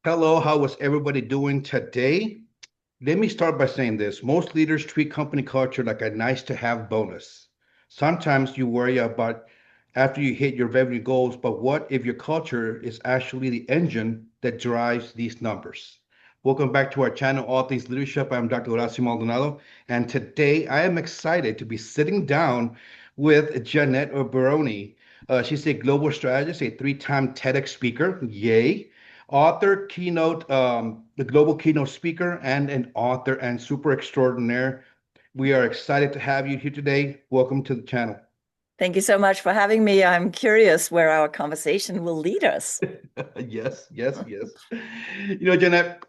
Hello, how was everybody doing today? Let me start by saying this. Most leaders treat company culture like a nice to have bonus. Sometimes you worry about after you hit your revenue goals, but what if your culture is actually the engine that drives these numbers? Welcome back to our channel, All Things Leadership. I'm Dr. Horacio Maldonado, and today I am excited to be sitting down with Jeanette Bronée. She's a global strategist, a three-time TEDx speaker. Yay! Author, keynote, the global keynote speaker, and an author and super extraordinaire. We are excited to have you here today. Welcome to the channel. Thank you so much for having me. I'm curious where our conversation will lead us. Yes, yes, yes. Jeanette,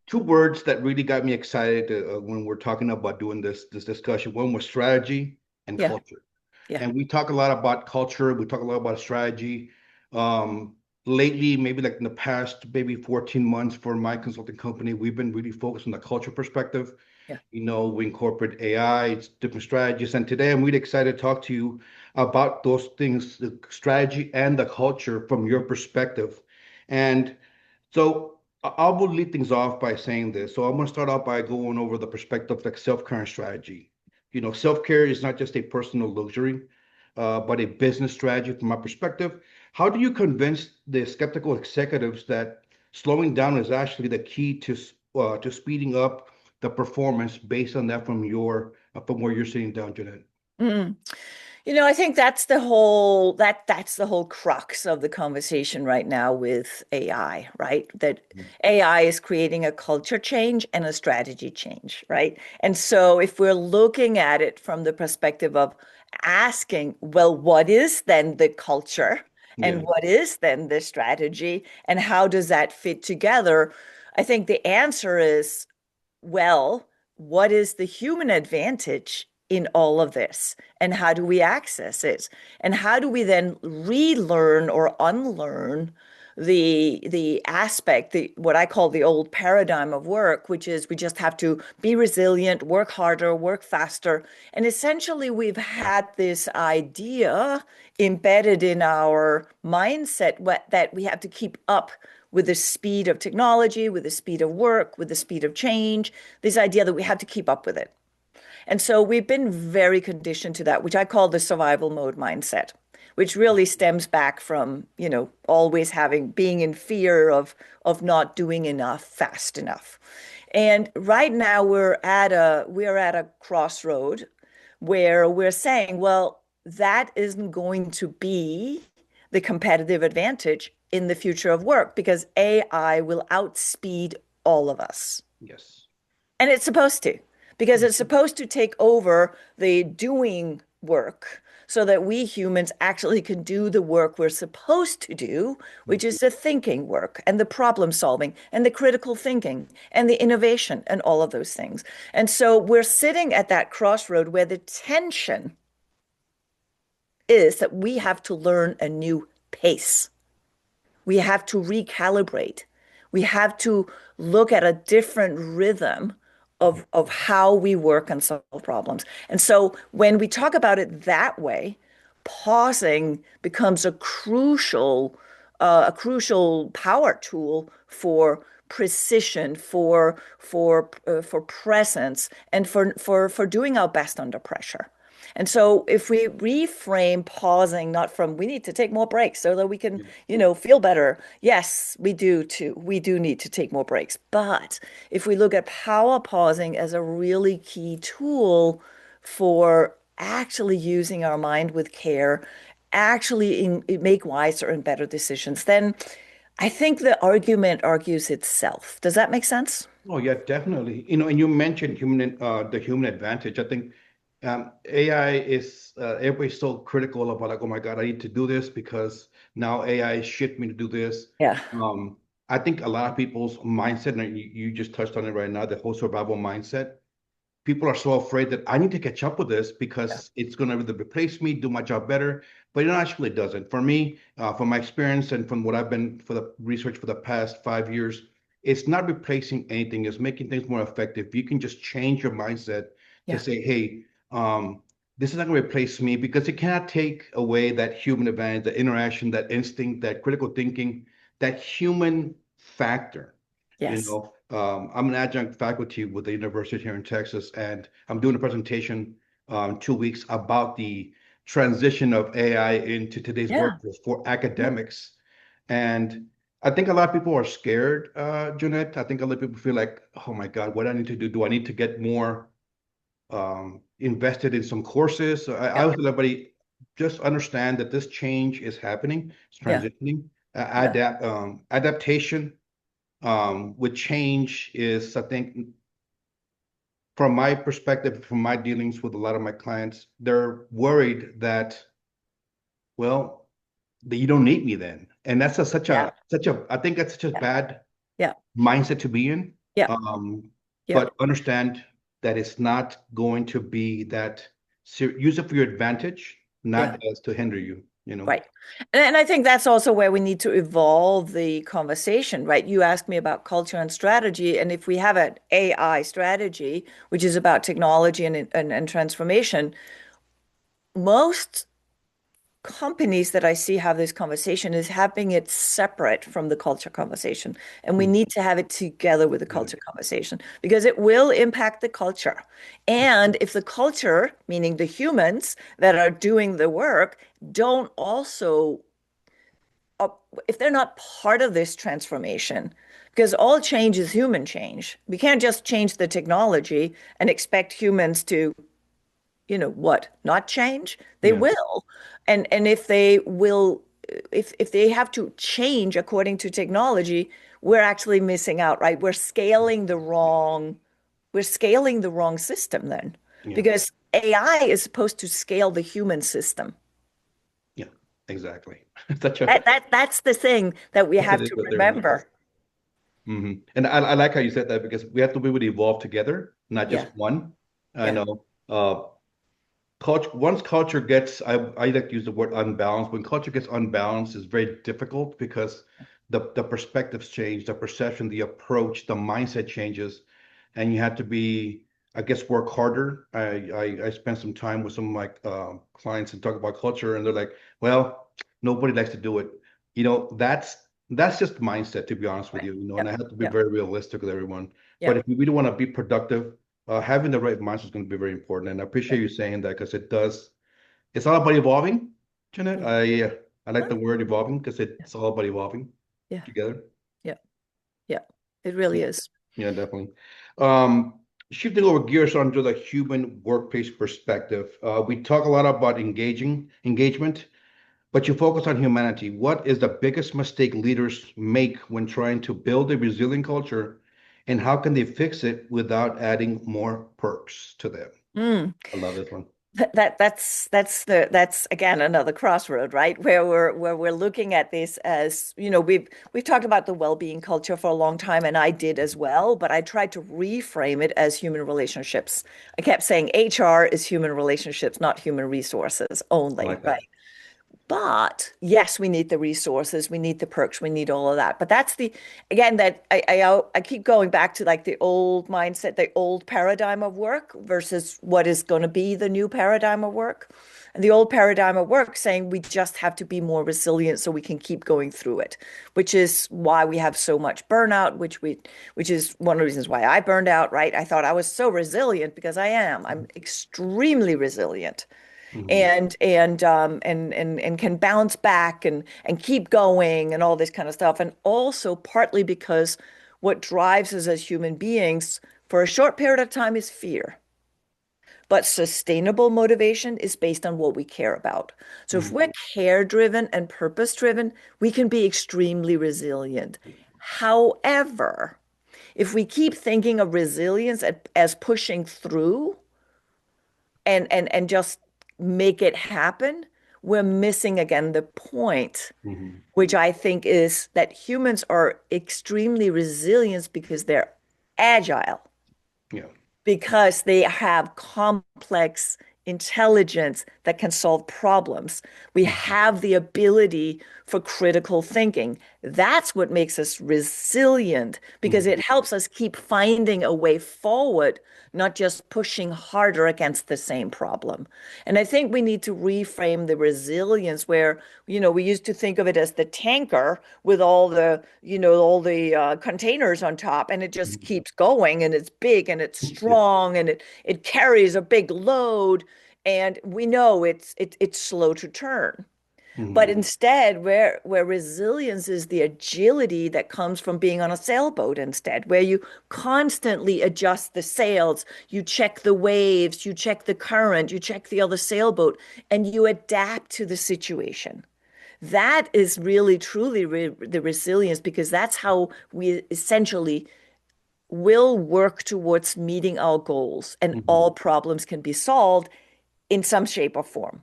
two words that really got me excited when we're talking about doing this discussion. One was strategy and Yeah, culture. yeah, And we talk a lot about culture. We talk a lot about strategy. Um, Lately, maybe like in the past, maybe 14 months for my consulting company, we've been really focused on the culture perspective. yeah. We incorporate AI, it's different strategies. And today I'm really excited to talk to you about those things, the strategy and the culture from your perspective. And so I will lead things off by saying this. So I'm going to start off by going over the perspective like self-care and strategy. Self-care is not just a personal luxury, but a business strategy from my perspective. How do you convince the skeptical executives that slowing down is actually the key to speeding up the performance based on that from where you're sitting down, Jeanette? Mm. I think that's the whole crux of the conversation right now with AI, right? That AI is creating a culture change and a strategy change, right? And so if we're looking at it from the perspective of asking, well, what is then the culture Yeah. and what is then the strategy and how does that fit together? I think the answer is well, what is the human advantage in all of this? And how do we access it? And how do we then relearn or unlearn the aspect, what I call the old paradigm of work, which is we just have to be resilient, work harder, work faster. And essentially, we've had this idea embedded in our mindset that we have to keep up with the speed of technology, with the speed of work, with the speed of change, this idea that we have to keep up with it. And so we've been very conditioned to that, which I call the survival mode mindset, which really stems back from, always being in fear of not doing enough fast enough. And right now we're at a crossroad where we're saying, well, that isn't going to be the competitive advantage in the future of work because AI will outspeed all of us. Yes. And it's supposed to, because it's supposed to take over the doing work so that we humans actually can do the work we're supposed to do, which is the thinking work and the problem solving and the critical thinking and the innovation and all of those things. And so we're sitting at that crossroad where the tension is that we have to learn a new pace. We have to recalibrate. We have to look at a different rhythm of how we work and solve problems. And so when we talk about it that way, pausing becomes a crucial power tool for precision, for presence, and for doing our best under pressure. And so if we reframe pausing not from we need to take more breaks so that we can, feel better. Yes, we do too. We do need to take more breaks. But if we look at power pausing as a really key tool for actually using our mind with care, actually make wiser and better decisions, then I think the argument argues itself. Does that make sense? Oh yeah, definitely. And you mentioned the human advantage. I think AI is everybody's so critical about like, oh my God, I need to do this because now AI shift me to do this. Yeah. Um, I think a lot of people's mindset, and you just touched on it right now, the whole survival mindset. People are so afraid that I need to catch up with this because it's going to either replace me, do my job better, but it actually doesn't. For me, from my experience and from what I've been for the research for the past 5 years, it's not replacing anything. It's making things more effective. You can just change your mindset to Yeah. say, hey, this is not going to replace me because it cannot take away that human advantage, that interaction, that instinct, that critical thinking, that human factor. Yes. I'm an adjunct faculty with the university here in Texas, and I'm doing a presentation 2 weeks about the transition of AI into today's Yeah. workforce for Yeah. academics. And I think a lot of people are scared, Jeanette. I think a lot of people feel like, oh my God, what do I need to do? Do I need to get more invested in some courses? So I Yeah. always tell everybody, just understand that this change is happening, it's Yeah. transitioning. Yeah. Adaptation with change is, I think, from my perspective, from my dealings with a lot of my clients, they're worried that, well, that you don't need me then. And that's Yeah. I think that's such a Yeah. bad Yeah. mindset to be in. Yeah. Um, Yeah. but understand that it's not going to be that, use it for your advantage, not Yeah. as to hinder you, you know? Right. And I think that's also where we need to evolve the conversation, right? You asked me about culture and strategy. And if we have an AI strategy, which is about technology and transformation, most companies that I see have this conversation is having it separate from the culture conversation. And we Mhm. need to have it together with the Yeah. culture conversation because it will impact the culture. And if the culture, meaning the humans that are doing the work, don't also, if they're not part of this transformation, because all change is human change. We can't just change the technology and expect humans to what, not change? They Yeah. will. And if they will, if they have to change according to technology, we're actually missing out, right? We're scaling the wrong system then. Yeah. Because AI is supposed to scale the human system. Yeah. Exactly. Such a, That's the thing that we that's have it to right there. remember. And I like how you said that because we have to be able to evolve together, not just Yeah, one. I yeah, know. Culture, once culture gets, I like to use the word unbalanced. When culture gets unbalanced, it's very difficult because the perspectives change, the perception, the approach, the mindset changes, and you have to be, I guess, work harder. I spent some time with some of my clients and talk about culture, and they're like, well, nobody likes to do it. That's just mindset, to be honest with right. you. Yeah, And I have to be yeah, very realistic with everyone. yeah, But if we really want to be productive, having the right mindset is going to be very important. And I yeah, appreciate you saying that because it does. It's all about evolving, Jeanette. yeah, I like the word evolving because yeah, it's all about evolving yeah, together. yeah, yeah. It really is. Yeah, definitely. Um, Shifting over gears onto the human workplace perspective, we talk a lot about engagement, but you focus on humanity. What is the biggest mistake leaders make when trying to build a resilient culture, and how can they fix it without adding more perks to them? Mm. I love this one. That's again another crossroad, right? Where we're looking at this as, we've talked about the well-being culture for a long time, and I did as well, but I tried to reframe it as human relationships. I kept saying HR is human relationships, not human resources I only, like right? that. But yes, we need the resources, we need the perks, we need all of that. But that's again, that I keep going back to like the old mindset, the old paradigm of work versus what is going to be the new paradigm of work. And the old paradigm of work saying we just have to be more resilient so we can keep going through it, which is why we have so much burnout, which is one of the reasons why I burned out, right? I thought I was so resilient because I am. I'm extremely resilient Hmm. and can bounce back and keep going and all this kind of stuff. And also partly because what drives us as human beings for a short period of time is fear. But sustainable motivation is based on what we care about. So if we're Hmm. care driven and purpose driven, we can be extremely resilient. However, if we keep thinking of resilience as pushing through, and just make it happen, we're missing again the point, Hmm. which I think is that humans are extremely resilient because they're agile, Yeah. because they have complex intelligence that can solve problems. We Hmm. have the ability for critical thinking. That's what makes us resilient because Mhm. it helps us keep finding a way forward, not just pushing harder against the same problem. And I think we need to reframe the resilience where, we used to think of it as the tanker with all the containers on top, and it just Mhm. keeps going, and it's big and it's Yeah. strong, and it carries a big load, and we know it's slow to turn. But Mhm. instead, where resilience is the agility that comes from being on a sailboat instead, where you constantly adjust the sails, you check the waves, you check the current, you check the other sailboat, and you adapt to the situation. That is really truly the resilience because that's how we essentially will work towards meeting our goals and Mhm. all problems can be solved in some shape or form.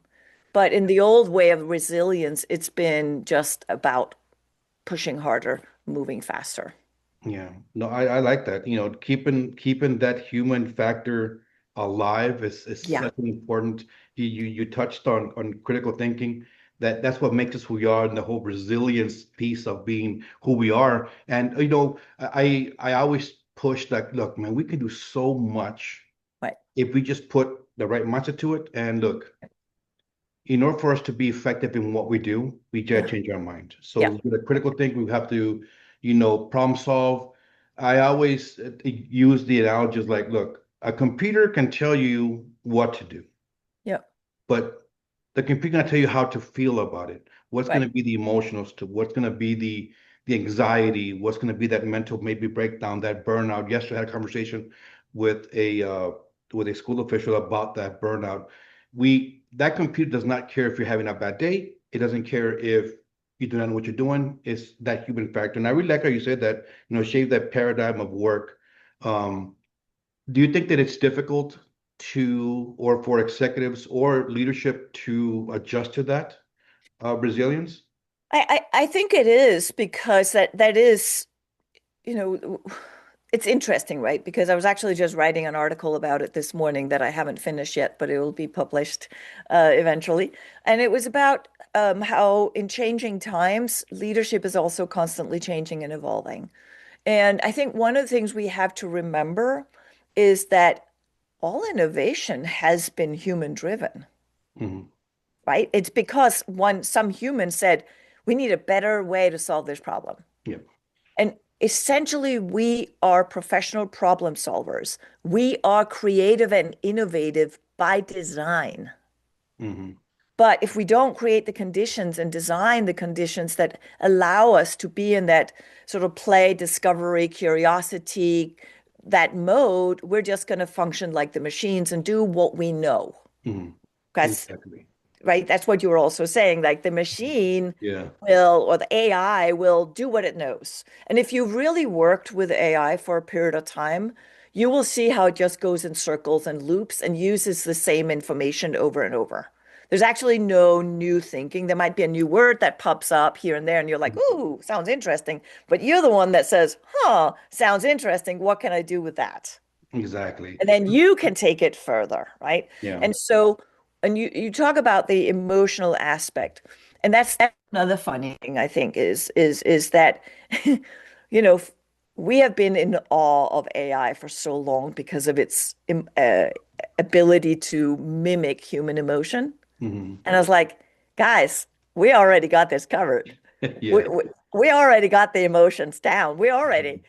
But in the old way of resilience, it's been just about pushing harder, moving faster. Yeah, no, I like that. Keeping that human factor alive is Yeah, such an important. You touched on critical thinking. That's what makes us who we are, and the whole resilience piece of being who we are. And I always push like, look, man, we can do so much right. if we just put the right mindset to it. And look, in order for us to be effective in what we do, we gotta Yeah, change our mind. yeah, So with a critical thinking, we have to, problem solve. I always use the analogies like, look, a computer can tell you what to do, yeah, but the computer gonna tell you how to feel about it. What's right. gonna be the emotional stuff? What's gonna be the anxiety? What's gonna be that mental maybe breakdown, that burnout? Yesterday I had a conversation with a school official about that burnout. That computer does not care if you're having a bad day. It doesn't care if you do not know what you're doing. It's that human factor. And I really like how you said that, shave that paradigm of work. Um, do you think that it's difficult or for executives or leadership to adjust to that resilience? I think it is because that is, you know, it's interesting, right? Because I was actually just writing an article about it this morning that I haven't finished yet, but it will be published eventually. And it was about how in changing times, leadership is also constantly changing and evolving. And I think one of the things we have to remember is that all innovation has been human driven, Hmm. right? It's because some human said, we need a better way to solve this problem. Yeah. And essentially, we are professional problem solvers. We are creative and innovative by design. Hmm. But if we don't create the conditions and design the conditions that allow us to be in that sort of play, discovery, curiosity, that mode, we're just going to function like the machines and do what we know. Hmm. Because, Exactly. right, that's what you were also saying. Like the machine Yeah. or the AI will do what it knows. And if you've really worked with AI for a period of time, you will see how it just goes in circles and loops and uses the same information over and over. There's actually no new thinking. There might be a new word that pops up here and there, and you're like, ooh, sounds interesting. But you're the one that says, huh, sounds interesting. What can I do with that? Exactly. And then you can take it further, right? Yeah. And so, and you talk about the emotional aspect, and that's another funny thing I think is that, you know, we have been in awe of AI for so long because of its ability to mimic human emotion. Hmm. And I was like, guys, we already got this covered. We, Yeah. we, we already got the emotions down. We already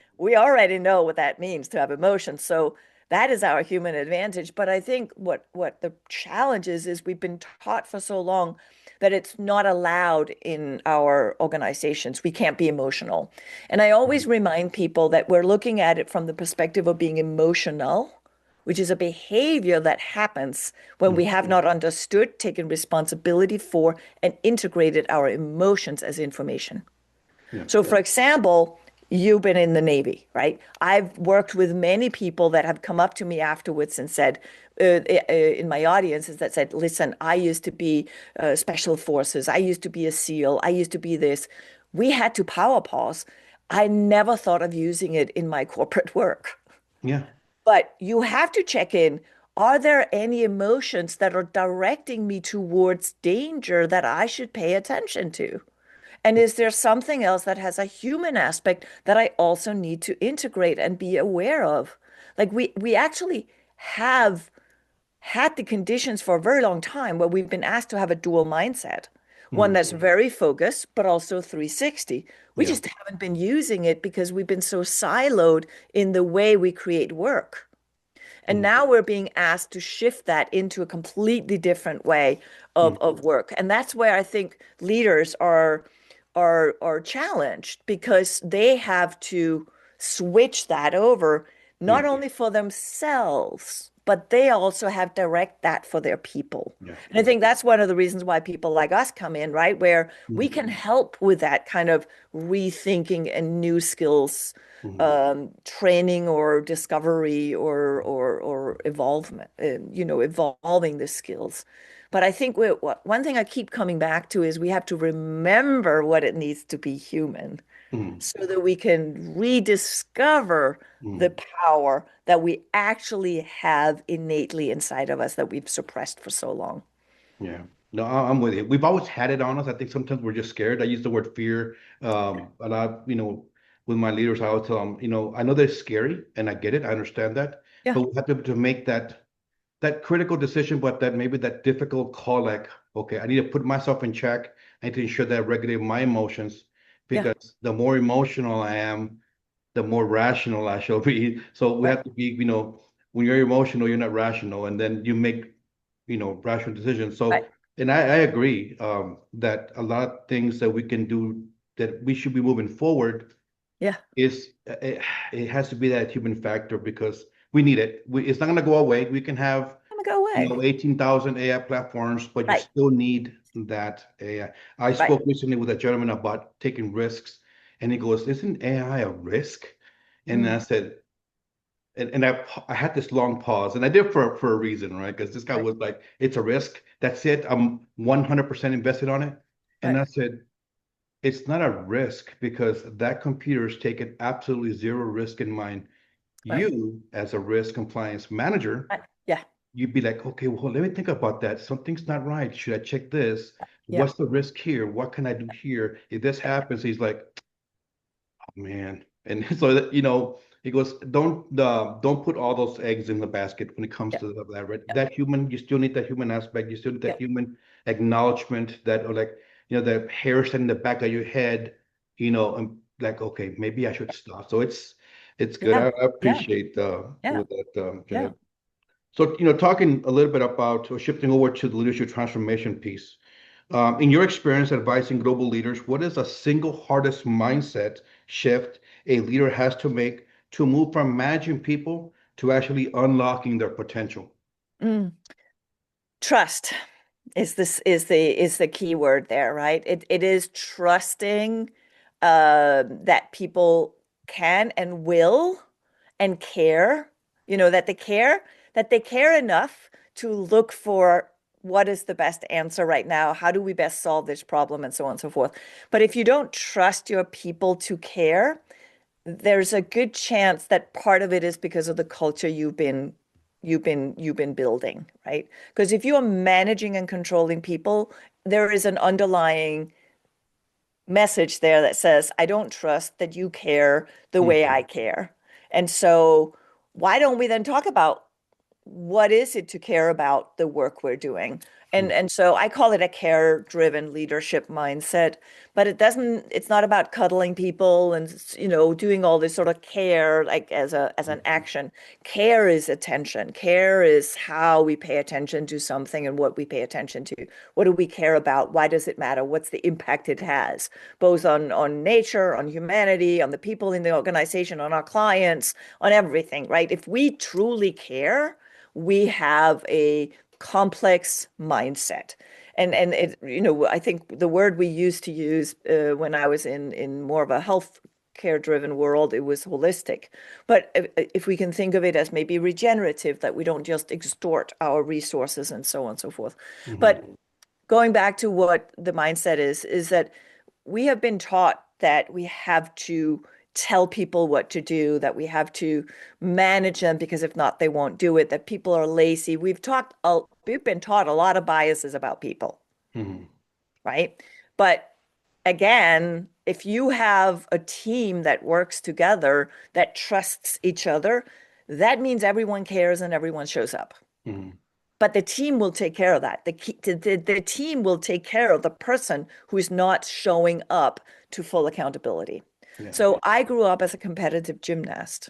know what that means to have emotions. So that is our human advantage. But I think what the challenge is we've been taught for so long that it's not allowed in our organizations. We can't be emotional. And I always remind people that we're looking at it from the perspective of being emotional, which is a behavior that happens when we have Mhm. not understood, taken responsibility for, and integrated our emotions as information. Yeah. So, for example, you've been in the Navy, right? I've worked with many people that have come up to me afterwards and said, in my audiences, that said, listen, I used to be special forces. I used to be a SEAL. I used to be this. We had to power pause. I never thought of using it in my corporate work. Yeah. But you have to check in. Are there any emotions that are directing me towards danger that I should pay attention to? And is there something else that has a human aspect that I also need to integrate and be aware of? Like we actually have had the conditions for a very long time where we've been asked to have a dual mindset, one Mm, that's very focused, but also 360. We yeah. just haven't been using it because we've been so siloed in the way we create work. And Mm, now we're being asked to shift that into a completely different way mm, of work. And that's where I think leaders are challenged because they have to switch that over, yeah. not only for themselves, but they also have direct that for their people. Yeah. And I think that's one of the reasons why people like us come in, right? Where we Mm, can help with that kind of rethinking and new skills mm, training or discovery or evolvement, evolving the skills. But I think one thing I keep coming back to is we have to remember what it needs to be human mm, so that we can rediscover the mm. power that we actually have innately inside of us that we've suppressed for so long. Yeah. No, I'm with you. We've always had it on us. I think sometimes we're just scared. I use the word fear a lot, with my leaders. I always tell them, I know they're scary and I get it. I understand that. Yeah, But we have to be able to make that critical decision, but that maybe that difficult call, like, okay, I need to put myself in check. I need to ensure that I regulate my emotions yeah, because the more emotional I am, the more rational I shall be. So we right, have to be, when you're emotional, you're not rational, and then you make, rational decisions. So, right, and I agree that a lot of things that we can do that we should be moving forward yeah. is it has to be that human factor because we need it. It's not going to go away. We can have I'm gonna go away. 18,000 AI platforms, but you Right, still need that AI. I right. spoke recently with a gentleman about taking risks, and he goes, "Isn't AI a risk?" And I Mm, said, and I had this long pause, and I did for a reason, right? Because this guy right, was like, "It's a risk. That's it. I'm 100% invested on it." And right, I said, "It's not a risk because that computer is taking absolutely zero risk in mind. right, You, as a risk compliance manager, right. Yeah, you'd be like, okay, well, let me think about that. Something's not right. Should I check this? yeah, What's the risk here? What can I do here? If this happens, he's like, oh, man. And so that, he goes, don't put all those eggs in the basket when it comes yeah, to that, right? yeah, That human, you still need that human aspect. You still need yeah, that human acknowledgement that, or like, the hairs in the back of your head, and like, okay, maybe I should stop. So it's good. yeah, I yeah, appreciate yeah, with that, yeah. Jeanette. So, talking a little bit about or shifting over to the leadership transformation piece. In your experience advising global leaders, what is the single hardest mindset shift a leader has to make to move from managing people to actually unlocking their potential? Mm. Trust is the key word there, right? It is trusting that people can and will and care, that they care enough to look for what is the best answer right now? How do we best solve this problem and so on and so forth. But if you don't trust your people to care, there's a good chance that part of it is because of the culture you've been building, right? Because if you are managing and controlling people, there is an underlying message there that says, I don't trust that you care the way I Mhm, care. And so why don't we then talk about what is it to care about the work we're doing? And mhm, and so I call it a care-driven leadership mindset, but it's not about cuddling people and doing all this sort of care like as an action. Care is attention. Care is how we pay attention to something and what we pay attention to. What do we care about? Why does it matter? What's the impact it has, both on nature, on humanity, on the people in the organization, on our clients, on everything, right? If we truly care, we have a complex mindset. And I think the word we used to use when I was in more of a health care driven world, it was holistic. But if we can think of it as maybe regenerative, that we don't just extort our resources and so on and so forth. mhm, But going back to what the mindset is that we have been taught that we have to tell people what to do, that we have to manage them because if not, they won't do it, that people are lazy. We've been taught a lot of biases about people, mhm, right? But again, if you have a team that works together, that trusts each other, that means everyone cares and everyone shows up. Mhm. But the team will take care of that. The team will take care of the person who is not showing up to full accountability. Yeah. So I grew up as a competitive gymnast.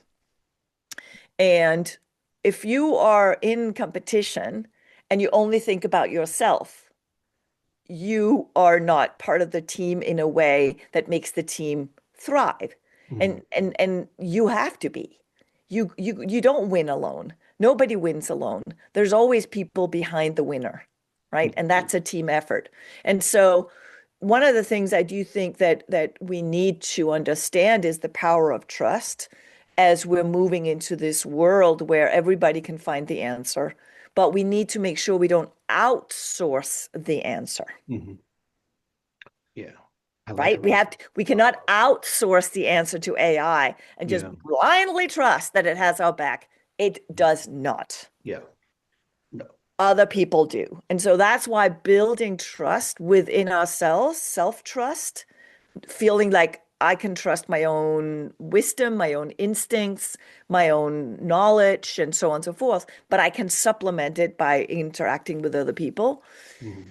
And if you are in competition and you only think about yourself, you are not part of the team in a way that makes the team thrive. Mhm. And you have to be. You don't win alone. Nobody wins alone. There's always people behind the winner, right? And that's a team effort. And so one of the things I do think that we need to understand is the power of trust as we're moving into this world where everybody can find the answer, but we need to make sure we don't outsource the answer, Mhm. Yeah. I like right? it. We cannot outsource the answer to AI and just Yeah. blindly trust that it has our back. It does not. Yeah. No. Other people do. And so that's why building trust within ourselves, self-trust, feeling like I can trust my own wisdom, my own instincts, my own knowledge, and so on and so forth, but I can supplement it by interacting with other people. Mhm.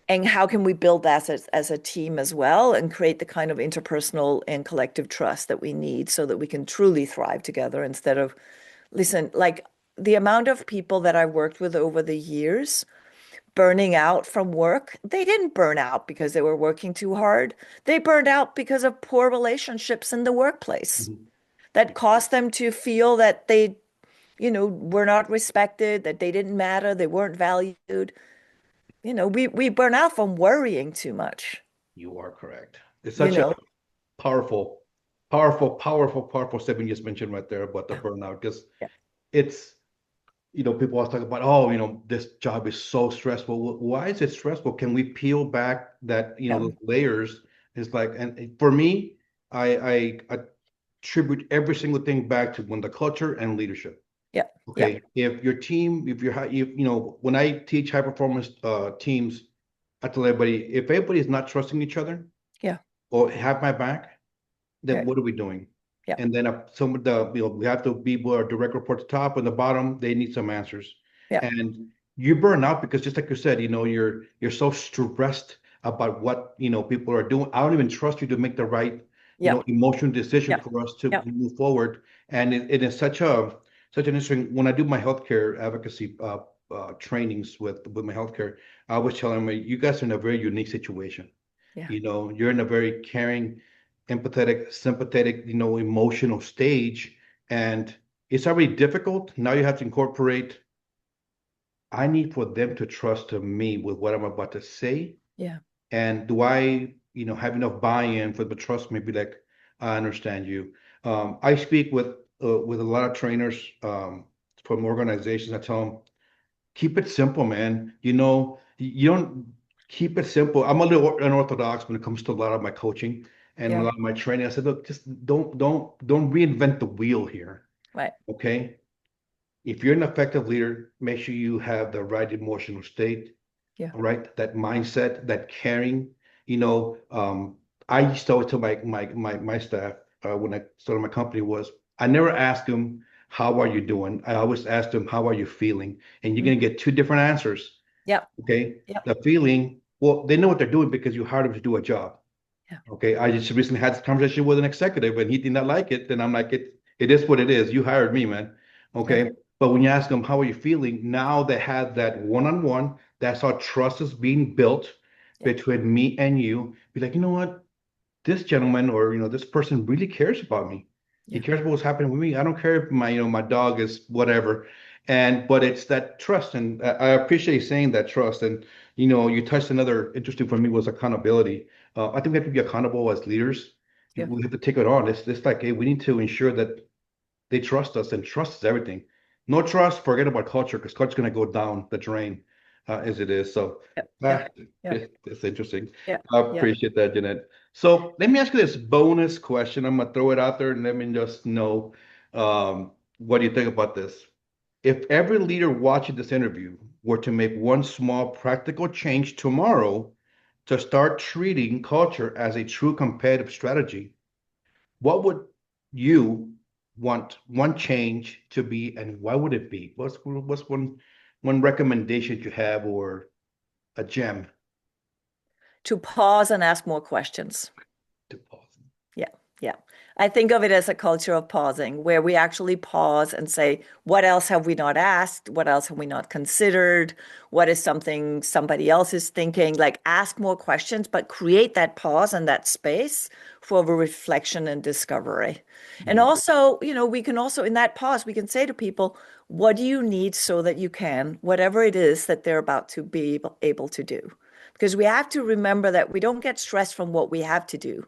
And how can we build that as a team as well and create the kind of interpersonal and collective trust that we need so that we can truly thrive together instead of, listen, like the amount of people that I worked with over the years burning out from work, they didn't burn out because they were working too hard. They burned out because of poor relationships in the workplace Mhm. that caused them to feel that they, were not respected, that they didn't matter, they weren't valued. We burn out from worrying too much, You are correct. It's you such a know? powerful, powerful statement you just mentioned right there about the burnout because Yeah. it's, people always talk about, oh, this job is so stressful. Why is it stressful? Can we peel back that, Yeah. those layers? It's like, and for me, I attribute every single thing back to when the culture and leadership. Yeah. Yeah. Okay, if your team, if you're, when I teach high performance teams, I tell everybody, if everybody is not trusting each other Yeah. or have my back, then Yeah. what are we doing? Yeah. And then some of the, we have to be our direct report to top and the bottom, they need some answers. Yeah. And you burn out because just like you said, you're so stressed about what, people are doing. I don't even trust you to make the right, Yeah. emotional decision Yeah. for us to Yeah. move forward. And it is such an interesting, when I do my healthcare advocacy trainings with my healthcare, I always tell them, you guys are in a very unique situation. Yeah. You're in a very caring, empathetic, sympathetic, emotional stage. And it's already difficult. Now you have to incorporate, I need for them to trust me with what I'm about to say. Yeah. And do I, have enough buy-in for them to trust me? Be like, I understand you. I speak with a lot of trainers from organizations. I tell them, keep it simple, man. You don't keep it simple. I'm a little unorthodox when it comes to a lot of my coaching and a Yeah. lot of my training. I said, look, just don't reinvent the wheel here. Right. Okay. If you're an effective leader, make sure you have the right emotional state, Yeah. all right? That mindset, that caring. You know, um, I used to always tell my staff when I started my company was I never asked them, how are you doing? I always asked them, how are you feeling? And you're Mm. gonna get two different answers. Yeah. Okay. Yeah. The feeling, well, they know what they're doing because you hired them to do a job. Yeah. Okay. I just recently had this conversation with an executive and he did not like it. Then I'm like, it is what it is. You hired me, man. Yeah. Okay. But when you ask them, how are you feeling? Now they have that one-on-one, that's how trust is being built Yeah. between me and you. Be like, you know what? This gentleman or this person really cares about me. He Yeah. cares about what's happening with me. I don't care if my dog is whatever. But it's that trust. And I appreciate you saying that trust. And you touched another interesting for me was accountability. I think we have to be accountable as leaders. Yeah. We have to take it on. It's like, hey, we need to ensure that they trust us, and trust is everything. No trust, forget about culture, because culture's going to go down the drain as it is. So Yeah. Yeah. uh, Yeah. it's interesting. Yeah. I Yeah. appreciate that, Jeanette. So let me ask you this bonus question. I'm going to throw it out there and let me just know what do you think about this? If every leader watching this interview were to make one small practical change tomorrow, to start treating culture as a true competitive strategy, what would you want one change to be, and why would it be? What's one recommendation you have or a gem To pause and ask more questions. to pause? Yeah, yeah. I think of it as a culture of pausing, where we actually pause and say, what else have we not asked? What else have we not considered? What is something somebody else is thinking? Like, ask more questions, but create that pause and that space for reflection and discovery. And Mm, also, we can also, in that pause, we can say to people, what do you need so that you can, whatever it is that they're about to be able to do? Because we have to remember that we don't get stressed from what we have to do.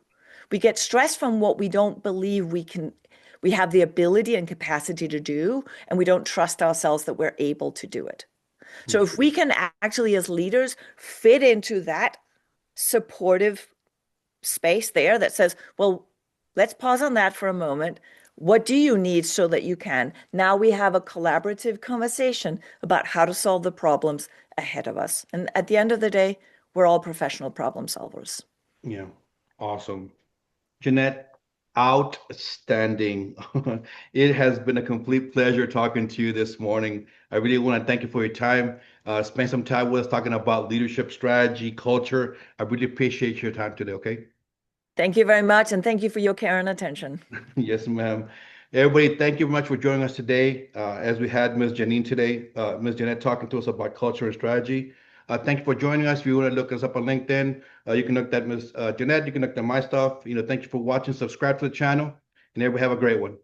We get stressed from what we don't believe we have the ability and capacity to do, and we don't trust ourselves that we're able to do it. So if we can actually, as leaders, fit into that supportive space there that says, well, let's pause on that for a moment. What do you need so that you can? Now we have a collaborative conversation about how to solve the problems ahead of us. And at the end of the day, we're all professional problem solvers. yeah, awesome. Jeanette, outstanding. It has been a complete pleasure talking to you this morning. I really want to thank you for your time. Spend some time with us talking about leadership strategy, culture. I really appreciate your time today, okay? Thank you very much, and thank you for your care and attention. Yes, ma'am. Everybody, thank you very much for joining us today. As we had Ms. Janine today, Ms. Jeanette talking to us about culture and strategy. Thank you for joining us. If you want to look us up on LinkedIn, you can look at Ms. Jeanette, you can look at my stuff. Thank you for watching. Subscribe to the channel, and everybody have a great one.